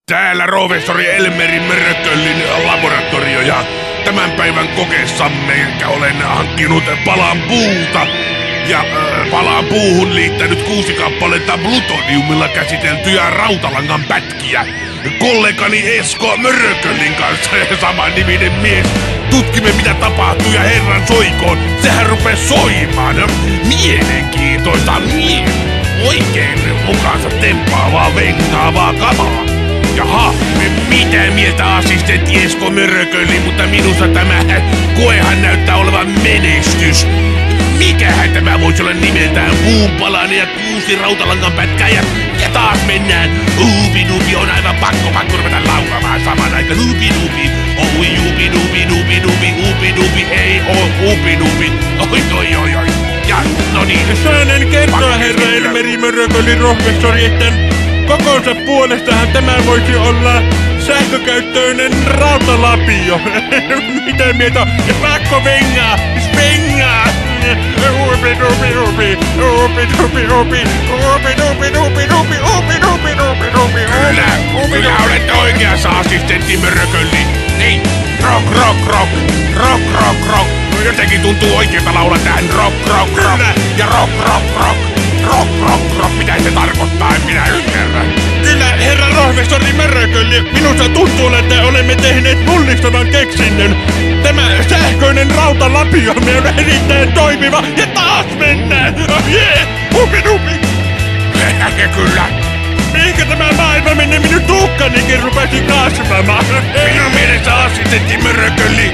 Täällä professori Elmeri Mörköllin laboratorio ja tämän päivän kokeessamme olen hankkinut palan puuta. Ja palaan puuhun liittänyt 6 kappaletta plutoniumilla käsiteltyjä rautalangan pätkiä. Kollegani Esko Mörköllin kanssa, saman niminen mies. Tutkimme mitä tapahtuu ja herran soikoon. Sehän rupes soimaan. Mielenkiintoista, oikein mukaansa temppaavaa, vengaavaa kamaa. Jaha, mitä mieltä assistentti Esko Mörkölli, mutta minusta tämä koehan näyttää olevan menestys. Mikähän tämä voisi olla nimeltään? Puunpalanen ja 6 rautalangan pätkää ja taas mennään. Uupi-nuupi on aivan pakko ruveta laulamaan saman aikaan. Uupi-nuupi, oi uupi-nuupi, uupi-nuupi, ei oo uupi-nuupi. Oi. Ja no niin. Saanen kertoa herra Elmeri Mörkölli professori, että kokonsa puolestahan tämä voisi olla sähkökäyttöinen rautalapio. Mitä mieltä on? Pakko vengaa! Svengaa! Kyllä olette oikeassa assistentti Mörkölli. Niin, rock. Jotenkin tuntuu oikealta laulaa tähän rock. Ja rock. Mitä se tarkoittaa, en minä ymmärrä. Kyllä, herra professori Mörkölli, minusta tuntuu, että olemme tehneet mullistavan keksinnön. Tämä sähköinen rautalapio on erittäin toimiva ja taas mennään! Upi! Kyllä. Mihinkä tämä maailma meni minun tukkanikin rupesi kasvamaan? Minun mielestä assistentti Mörkölli,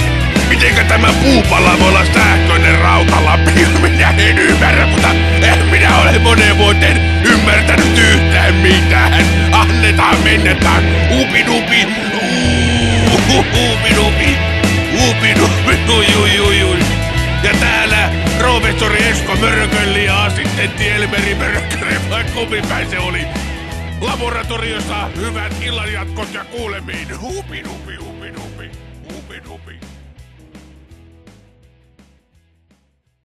mitenkä tämä puupala voi olla sähköinen rautalapio? Minä en ymmärrä, mutta en minä ole moneen vuoteen ymmärtänyt yhtään mitään. Annetaan mennä taas. Upi-nupi. Ja täällä professori Esko Mörkölli ja assistentti Elmeri Mörkölli, vai kummin päin se oli? Laboratoriossa hyvät illanjatkot ja kuulemiin. Upi-nupi.